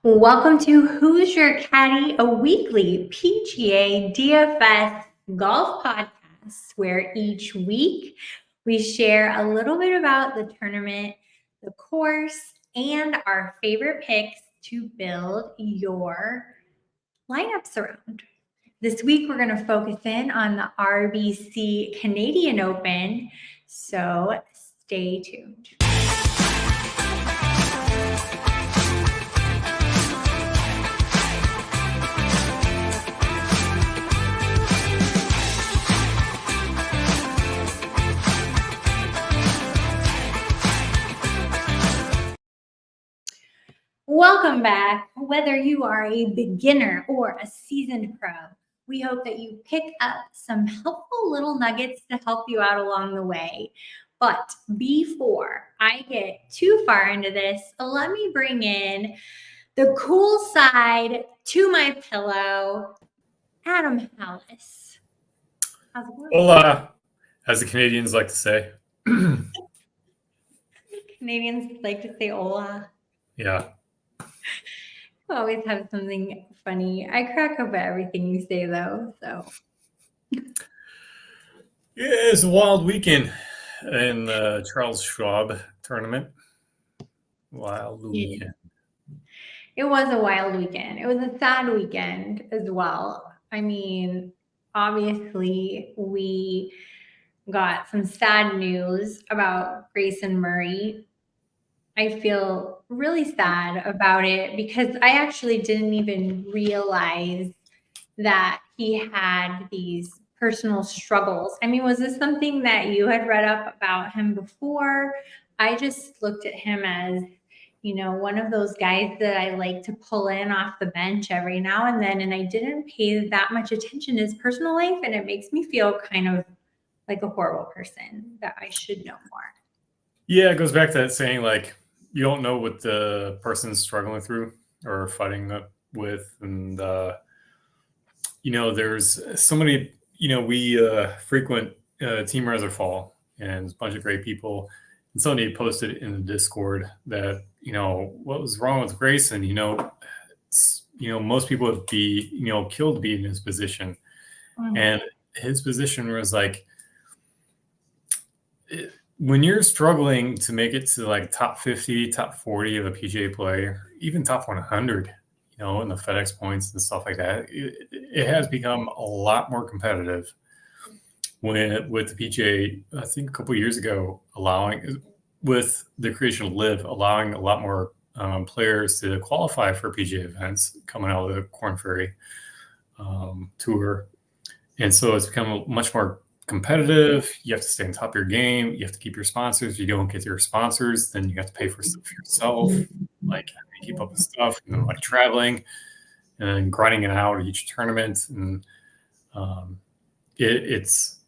Welcome to Who's Your Caddy, a weekly PGA DFS golf podcast where each week we share a little bit about the tournament, the course, and our favorite picks to build your lineups around. This week we're going to focus in on the RBC Canadian Open, so stay tuned. Welcome back. Whether you are a beginner or a seasoned pro, we hope that you pick up some helpful little nuggets to help you out along the way. But before I get too far into this, let me bring in the cool side to my pillow, Adam Hallas. How's it going? Hola, as the Canadians like to say. Canadians like to say hola. Yeah. You always have something funny. I crack up at everything you say, though. So It's a wild weekend in the Charles Schwab tournament. Wild weekend. It was a wild weekend. It was a sad weekend as well. I mean, obviously, we got some sad news about Grayson Murray. I feel really sad about it because I actually didn't even realize that he had these personal struggles. I mean, was this something that you had read up about him before? I just looked at him as, you know, one of those guys that I like to pull in off the bench every now and then. And I didn't pay that much attention to his personal life. And it makes me feel kind of like a horrible person that I should know more. Yeah, it goes back to that saying, like, you don't know what the person's struggling through or fighting with. And, there's so many, we frequent Team Reservoir, and there's a bunch of great people. And somebody posted in the Discord that, what was wrong with Grayson? Most people would be, killed to be in his position. Mm-hmm. And his position was like, when you're struggling to make it to like top 50, top 40 of a PGA player, even top 100, in the FedEx points and stuff like that, it has become a lot more competitive with the PGA. I think a couple of years ago, with the creation of LIV, allowing a lot more players to qualify for PGA events coming out of the Korn Ferry Tour. And so it's become much more competitive. You have to stay on top of your game. You have to keep your sponsors. If you don't get your sponsors, then you have to pay for stuff for yourself, like keep up with stuff, and then like traveling and then grinding it out at each tournament. And it's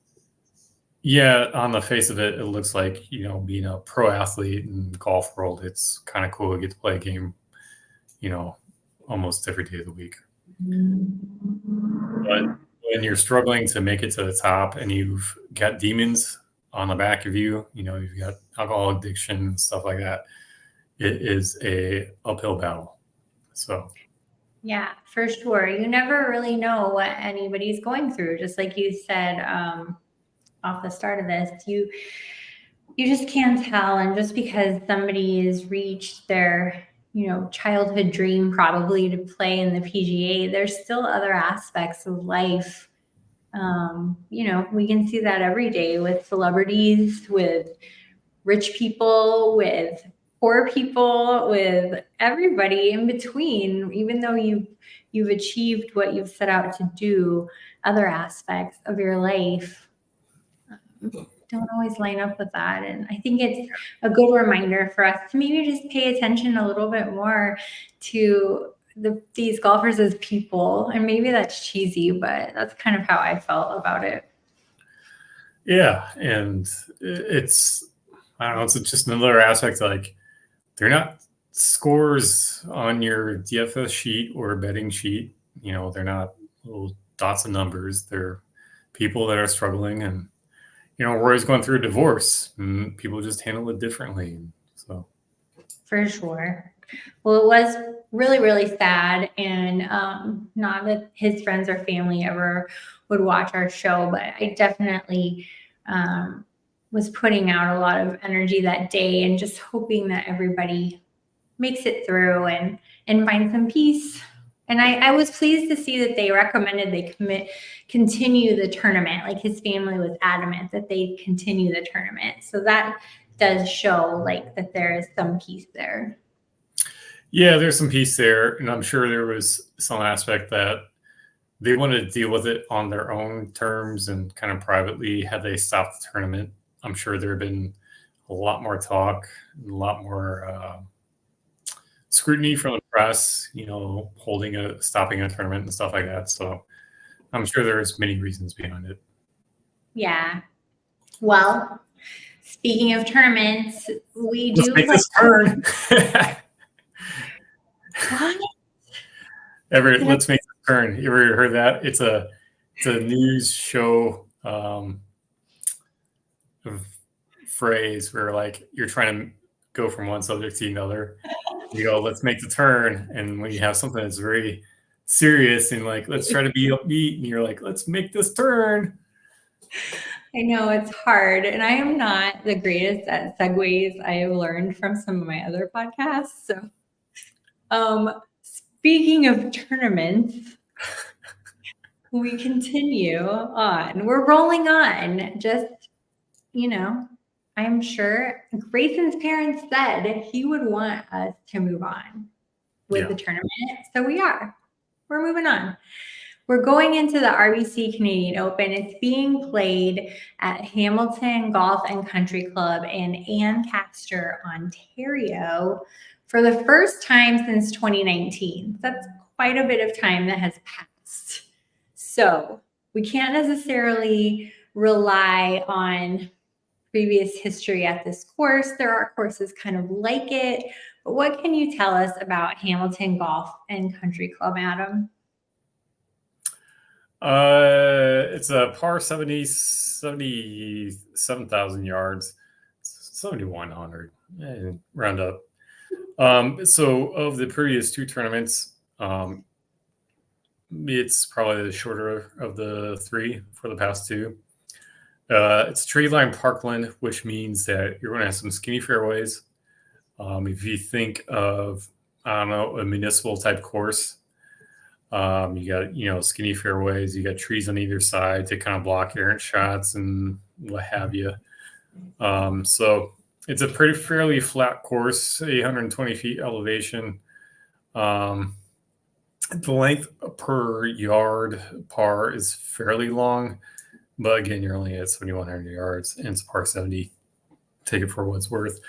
on the face of it, it looks like, being a pro athlete in the golf world, it's kind of cool to get to play a game, almost every day of the week. But when you're struggling to make it to the top and you've got demons on the back of you, you've got alcohol addiction and stuff like that, it is a uphill battle. So yeah, for sure. You never really know what anybody's going through. Just like you said off the start of this, you just can't tell. And just because somebody has reached their childhood dream probably to play in the PGA, there's still other aspects of life. We can see that every day with celebrities, with rich people, with poor people, with everybody in between. Even though you've achieved what you've set out to do, other aspects of your life don't always line up with that. And I think it's a good reminder for us to maybe just pay attention a little bit more to these golfers as people. And maybe that's cheesy, but that's kind of how I felt about it. Yeah. And it's just another aspect. Like, they're not scores on your DFS sheet or betting sheet. They're not little dots and numbers. They're people that are struggling, and Roy's going through a divorce, and people just handle it differently. So for sure. Well, it was really, really sad. And not that his friends or family ever would watch our show, but I definitely was putting out a lot of energy that day and just hoping that everybody makes it through and find some peace. And I was pleased to see that they recommended they continue the tournament. Like his family was adamant that they continue the tournament. So that does show like that there is some peace there. Yeah, there's some peace there. And I'm sure there was some aspect that they wanted to deal with it on their own terms and kind of privately. Had they stopped the tournament, I'm sure there had been a lot more talk, a lot more scrutiny from the press, stopping a tournament and stuff like that. So I'm sure there's many reasons behind it. Yeah. Well, speaking of tournaments, Let's make this turn. Let's make this turn. You ever heard that? It's a news show phrase where like you're trying to go from one subject to another. You go, let's make the turn. And when you have something that's very serious and like, let's try to be upbeat, and you're like, let's make this turn. I know it's hard. And I am not the greatest at segues. I have learned from some of my other podcasts. So speaking of tournaments, we continue on. We're rolling on. Just, I'm sure Grayson's parents said he would want us to move on with the tournament. So we are. We're moving on. We're going into the RBC Canadian Open. It's being played at Hamilton Golf and Country Club in Ancaster, Ontario, for the first time since 2019. That's quite a bit of time that has passed. So we can't necessarily rely on previous history at this course. There are courses kind of like it, but what can you tell us about Hamilton Golf and Country Club, Adam? It's a par 70, 77,000 yards, 7,100, round up. So of the previous two tournaments, it's probably the shorter of the three for the past two. It's tree line parkland, which means that you're going to have some skinny fairways. If you think of, a municipal type course, you got, skinny fairways, you got trees on either side to kind of block errant shots and what have you. So it's a fairly flat course, 820 feet elevation. The length per yard par is fairly long, but again, you're only at 7,100 yards and it's par 70. Take it for what it's worth.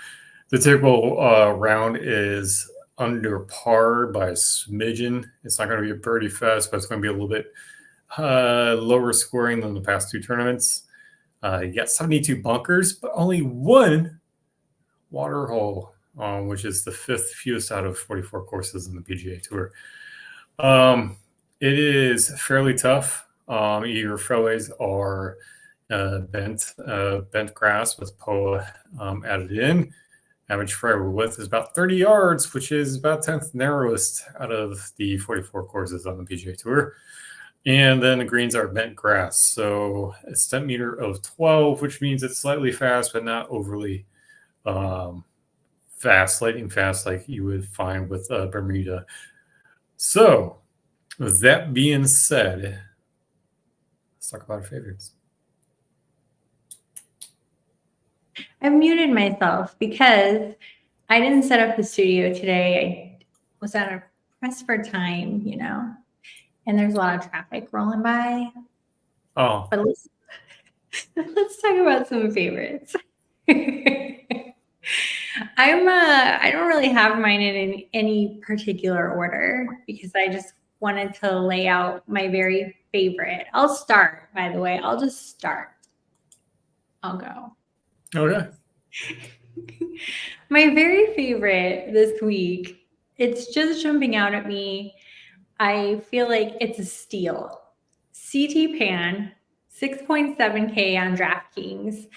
The typical round is under par by a smidgen. It's not going to be a birdie fest, but it's going to be a little bit lower scoring than the past two tournaments. You got 72 bunkers, but only one water hole, which is the fifth fewest out of 44 courses in the PGA Tour. It is fairly tough. Your fairways are bent grass with POA added in. Average fairway width is about 30 yards, which is about 10th narrowest out of the 44 courses on the PGA Tour. And then the greens are bent grass. So a centimeter of 12, which means it's slightly fast, but not overly fast, lightning fast like you would find with Bermuda. So with that being said, let's talk about our favorites. I've muted myself because I didn't set up the studio today. I was at a press for time, and there's a lot of traffic rolling by. Oh. But let's talk about some favorites. I don't really have mine in any particular order because I just wanted to lay out my very favorite. I'll start, by the way. I'll just start. I'll go. Okay. My very favorite this week, it's just jumping out at me. I feel like it's a steal. CT Pan, 6.7K on DraftKings.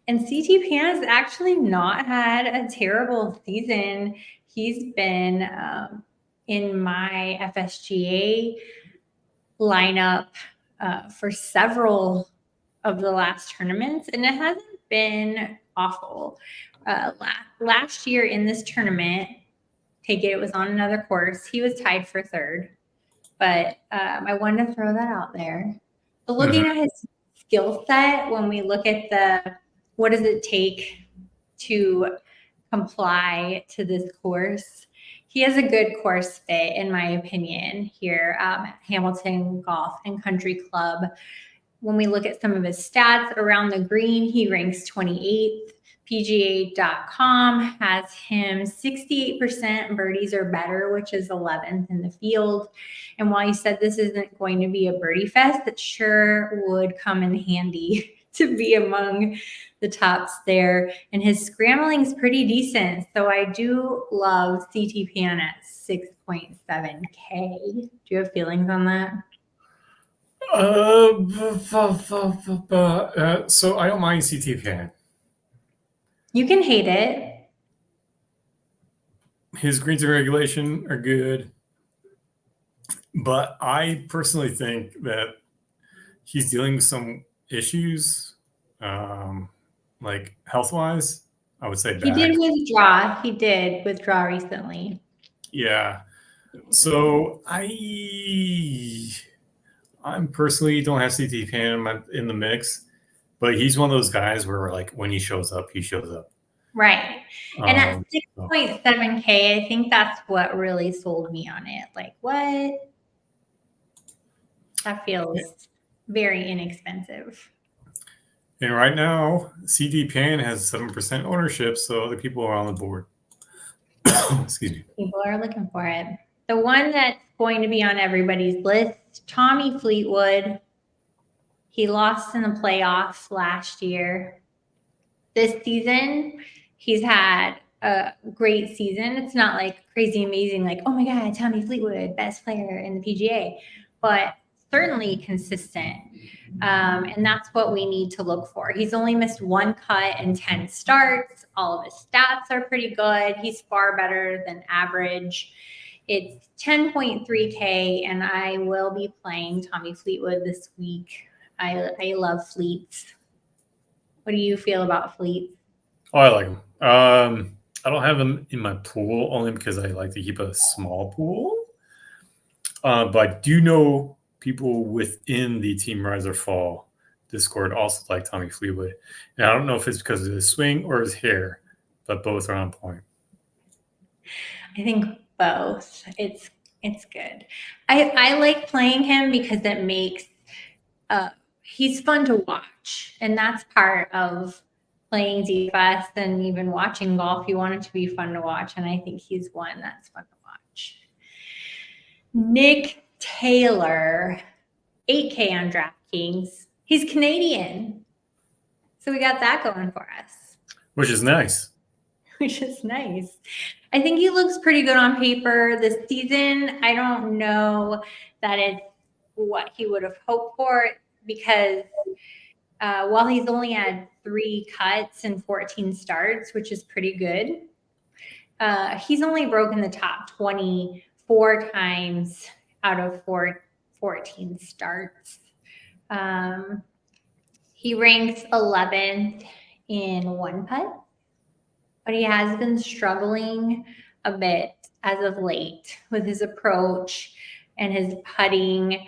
And CT Pan has actually not had a terrible season. He's been in my FSGA lineup for several of the last tournaments, and it hasn't been awful. Last year in this tournament, it was on another course. He was tied for third, but I wanted to throw that out there. But looking at his skill set, when we look at what does it take to comply to this course, he has a good course fit, in my opinion, here at Hamilton Golf and Country Club. When we look at some of his stats around the green, he ranks 28th. PGA.com has him 68% birdies or better, which is 11th in the field. And while you said this isn't going to be a birdie fest, it sure would come in handy to be among the tops there. And his scrambling is pretty decent. So I do love CTPN at 6.7K. Do you have feelings on that? So I don't mind CTPN. You can hate it. His greens and regulation are good. But I personally think that he's dealing with some issues, like health-wise. I would say back. He did withdraw. He did withdraw recently. Yeah. So I'm personally don't have CTPN in the mix, but he's one of those guys where like when he shows up, he shows up. Right. And at 6.7K, I think that's what really sold me on it. Like, what? That feels very inexpensive. And right now, CTPN has 7% ownership, so other people are on the board. Excuse me. People are looking for it. The one that's going to be on everybody's list, Tommy Fleetwood. He lost in the playoffs last year. This season, he's had a great season. It's not like crazy amazing, like, oh my God, Tommy Fleetwood, best player in the PGA, but certainly consistent. And that's what we need to look for. He's only missed one cut in 10 starts. All of his stats are pretty good. He's far better than average. It's 10.3K, and I will be playing Tommy Fleetwood this week. I love Fleets. What do you feel about Fleets? Oh, I like him. I don't have him in my pool only because I like to keep a small pool. But I do know people within the Team Rise or Fall Discord also like Tommy Fleetwood. And I don't know if it's because of his swing or his hair, but both are on point. I think both. It's good. I like playing him because it makes he's fun to watch, and that's part of playing DFS and even watching golf. You want it to be fun to watch, and I think he's one that's fun to watch. Nick Taylor, 8K on DraftKings. He's Canadian, so we got that going for us. Which is nice. Which is nice. I think he looks pretty good on paper this season. I don't know that it's what he would have hoped for because while he's only had 3 cuts and 14 starts, which is pretty good, he's only broken the top 24 times out of 14 starts. He ranks 11th in 1-putt, but he has been struggling a bit as of late with his approach and his putting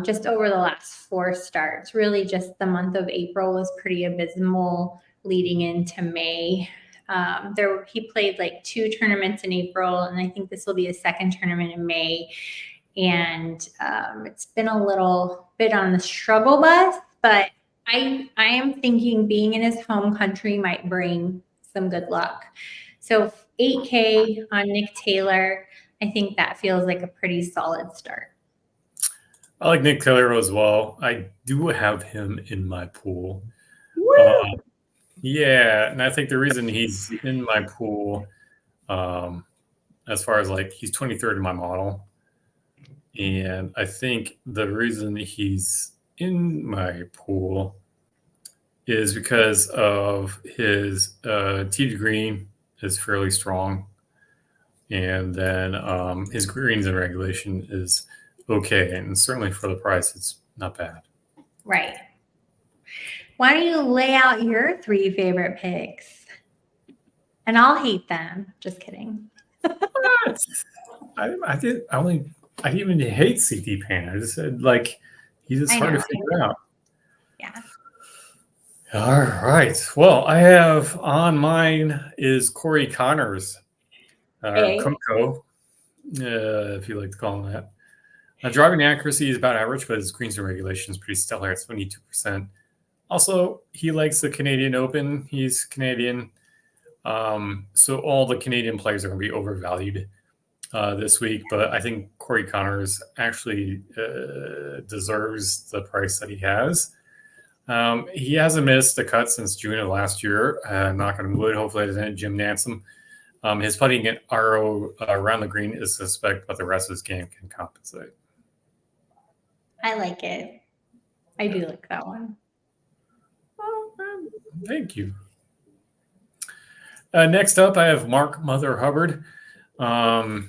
just over the last 4 starts. Really just the month of April was pretty abysmal leading into May. He played like 2 tournaments in April, and I think this will be his 2nd tournament in May. And it's been a little bit on the struggle bus, but I am thinking being in his home country might bring some good luck. So 8K on Nick Taylor, I think that feels like a pretty solid start. I like Nick Taylor as well. I do have him in my pool. Yeah, and I think the reason he's in my pool, as far as like he's 23rd in my model, and I think the reason he's in my pool is because of his tee to green is fairly strong. And then his greens and regulation is okay. And certainly for the price, it's not bad. Right. Why don't you lay out your 3 favorite picks? And I'll hate them. Just kidding. What? I didn't even hate CT Pan. I just said, like, he's just hard to figure out. Yeah. All right. Well, I have on mine is Corey Connors, Kumko, if you like to call him that. Driving accuracy is about average, but his greens and regulation is pretty stellar at 22%. Also, he likes the Canadian Open. He's Canadian. So all the Canadian players are going to be overvalued this week, but I think Corey Connors actually deserves the price that he has. He hasn't missed a cut since June of last year. Knock on wood. Hopefully, it doesn't Jim Nance him. His putting at RO around the green is suspect, but the rest of his game can compensate. I like it. I do like that one. Thank you. Next up, I have Mark Mother Hubbard. I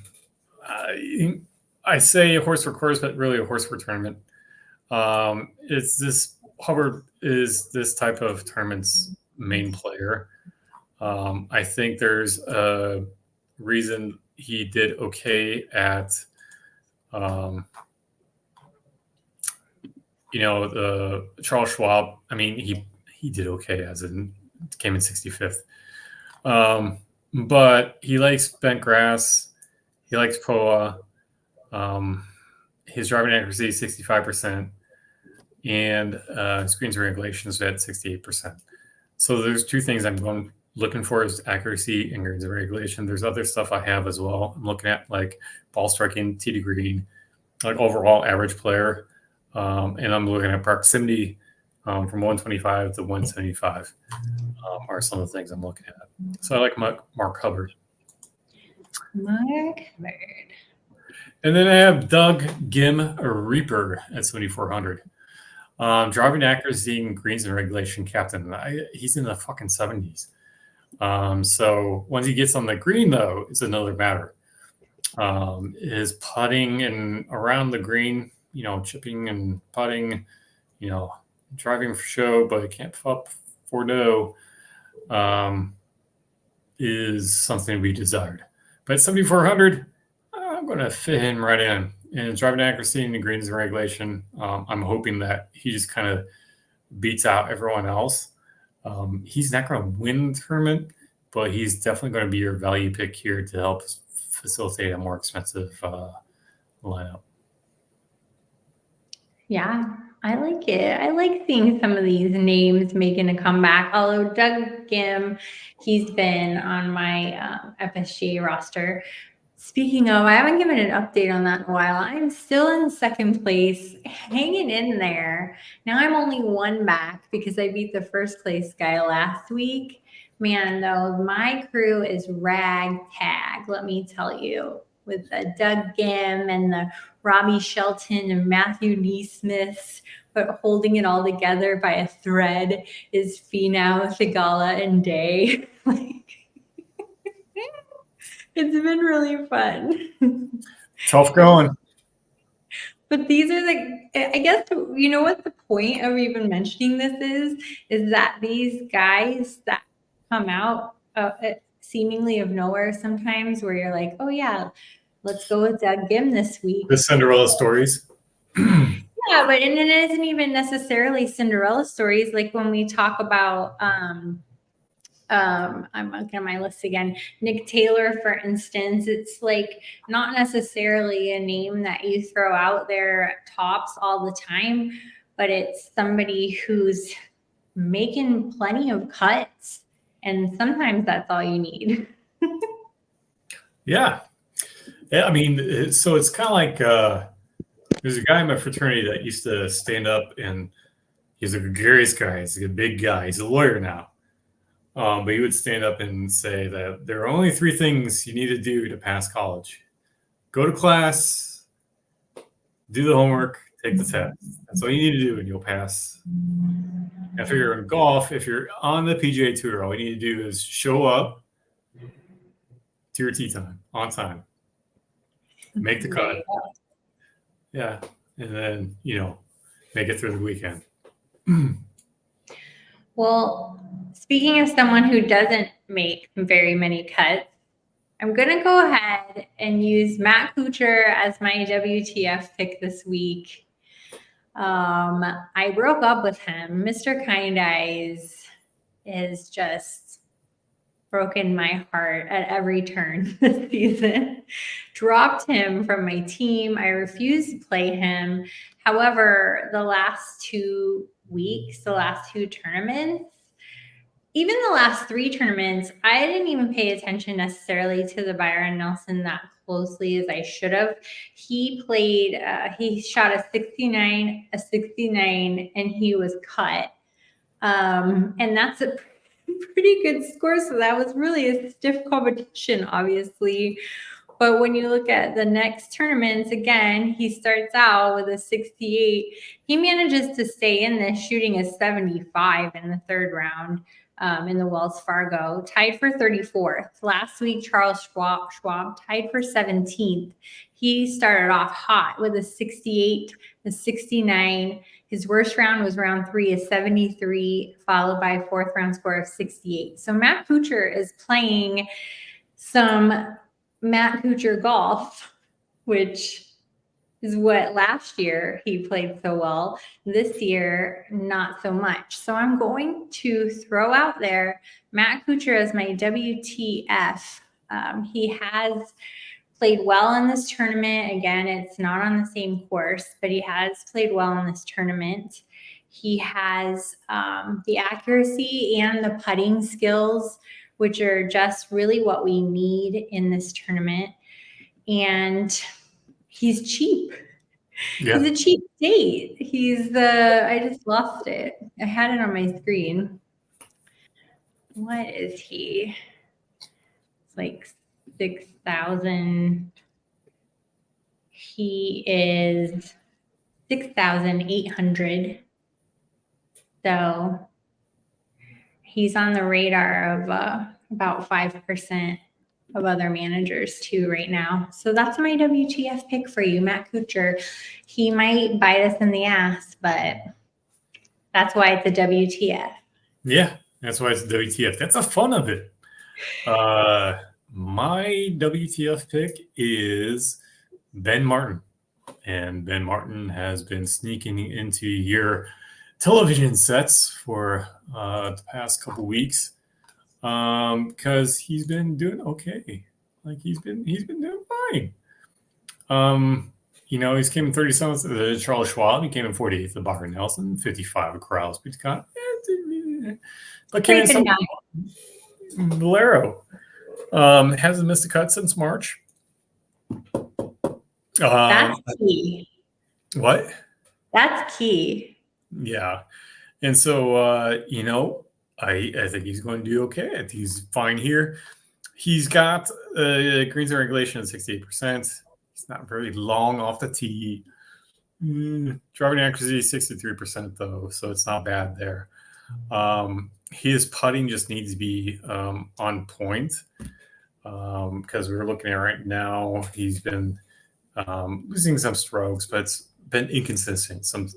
say a horse for course, but really a horse for tournament. It's this Hubbard is this type of tournament's main player. I think there's a reason he did okay at, the Charles Schwab. I mean, he did okay as in came in 65th. But he likes bent grass. He likes POA. His driving accuracy is 65%, and his greens regulations at 68%. So there's 2 things I'm looking for is accuracy and greens and regulation. There's other stuff I have as well. I'm looking at like ball striking, tee to green, like overall average player, and I'm looking at proximity from 125 to 175 are some of the things I'm looking at. So I like Mark Hubbard. Mark Hubbard. And then I have Doug Gim Reaper at 7,400. Driving accuracy and greens and regulation captain. He's in the fucking 70s. So once he gets on the green, though, it's another matter. His putting and around the green, chipping and putting, driving for show, but can't putt for no, is something to be desired. But 7,400, I'm going to fit him right in. And driving accuracy and the greens and regulation, I'm hoping that he just kind of beats out everyone else. He's not going to win the tournament, but he's definitely going to be your value pick here to help facilitate a more expensive lineup. Yeah, I like it. I like seeing some of these names making a comeback. Although Doug Gim, he's been on my FSGA roster. Speaking of, I haven't given an update on that in a while. I'm still in 2nd place, hanging in there. Now I'm only 1 back because I beat the 1st place guy last week. Man, though, my crew is ragtag, let me tell you, with the Doug Gim and the Robbie Shelton and Matthew Neesmith, but holding it all together by a thread is Finau, Thigala, and Day. It's been really fun. Tough going. But these are I guess, what the point of even mentioning this is that these guys that come out seemingly of nowhere sometimes where you're like, oh yeah, let's go with Doug Gim this week. The Cinderella stories. Yeah, but and it isn't even necessarily Cinderella stories. Like when we talk about I'm looking at my list again. Nick Taylor, for instance, it's like not necessarily a name that you throw out there at tops all the time, but it's somebody who's making plenty of cuts, and sometimes that's all you need. Yeah. I mean, so it's kind of like there's a guy in my fraternity that used to stand up, and he's a gregarious guy. He's a big guy. He's a lawyer now. But he would stand up and say that there are only 3 things you need to do to pass college. Go to class, do the homework, take the test. That's all you need to do and you'll pass. I figure in golf, if you're on the PGA Tour, all you need to do is show up to your tee time. on time. Make the cut. Yeah. And then, make it through the weekend. Well, speaking of someone who doesn't make very many cuts, I'm going to go ahead and use Matt Kuchar as my WTF pick this week. I broke up with him. Mr. Kind Eyes is just broken my heart at every turn this season. Dropped him from my team. I refused to play him. However, the last 2 weeks, the last 2 tournaments, even the last 3 tournaments, I didn't even pay attention necessarily to the Byron Nelson that closely as I should have. He played, he shot a 69, and he was cut. And that's a pretty good score. So that was really a stiff competition, obviously. But when you look at the next tournaments, again, he starts out with a 68. He manages to stay in this, shooting a 75 in the 3rd round in the Wells Fargo, tied for 34th. Last week, Charles Schwab tied for 17th. He started off hot with a 68, a 69. His worst round was round 3, a 73, followed by a 4th round score of 68. So Matt Kuchar is playing some Matt Kuchar golf, which is what last year he played so well. This year, not so much. So I'm going to throw out there Matt Kuchar as my WTF. He has played well in this tournament. Again, it's not on the same course, but he has played well in this tournament. He has the accuracy and the putting skills, which are just really what we need in this tournament. And he's cheap. Yeah. He's a cheap date. I just lost it. I had it on my screen. What is he? It's like 6,000. He is 6,800. So he's on the radar of about 5% of other managers too right now. So that's my WTF pick for you, Matt Kuchar. He might bite us in the ass, but that's why it's a WTF. Yeah, that's why it's a WTF. That's the fun of it. My WTF pick is Ben Martin. And Ben Martin has been sneaking into your television sets for the past couple weeks because he's been doing okay. Like he's been doing fine. He's came in 37th Charles Schwab. He came in 48th the Byron Nelson, 55 Corrales. But came in Valero. Hasn't missed a cut since March. That's key. What? That's key. Yeah. And so, I think he's going to do okay. I think he's fine here. He's got greens and regulation at 68%. He's not very long off the tee. Driving accuracy 63% though, so it's not bad there. His putting just needs to be on point because we're looking at right now. He's been losing some strokes, but it's been inconsistent. Some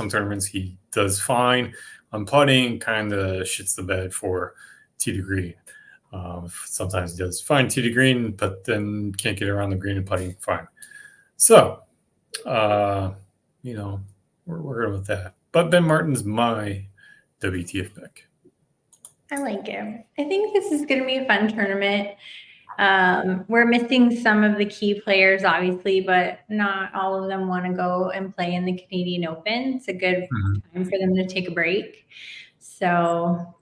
tournaments he does fine on putting, kind of shits the bed for tee to green. Sometimes he does fine tee to green, but then can't get around the green and putting fine. So, we're going with that. But Ben Martin's my WTF pick. I like it. I think this is going to be a fun tournament. We're missing some of the key players, obviously, but not all of them want to go and play in the Canadian Open. It's a good time for them to take a break. So,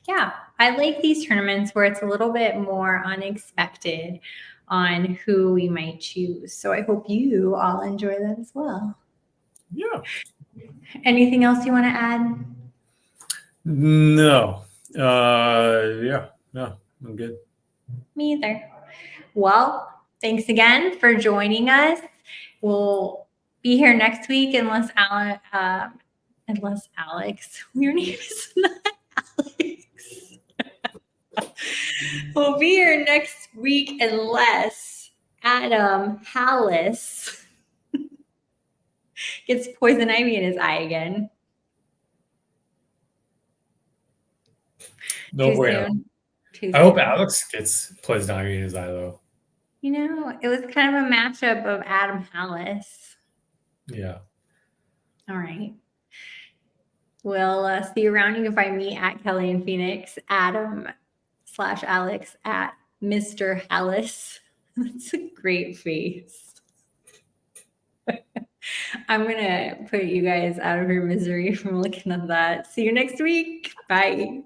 yeah, I like these tournaments where it's a little bit more unexpected on who we might choose. So I hope you all enjoy that as well. Yeah. Anything else you want to add? No. No, I'm good. Me either. Well, thanks again for joining us. We'll be here next week unless Alex, your name is not Alex. We'll be here next week unless Adam Hallas gets poison ivy in his eye again. No Too way. soon. I hope Alex gets poison ivy in his eye, though. You know, it was kind of a matchup of Adam Hallas. Yeah. All right. We'll see you around. You can find me at Kelly in Phoenix, Adam/Alex at Mr. Hallas. That's a great face. I'm going to put you guys out of your misery from looking at that. See you next week. Bye.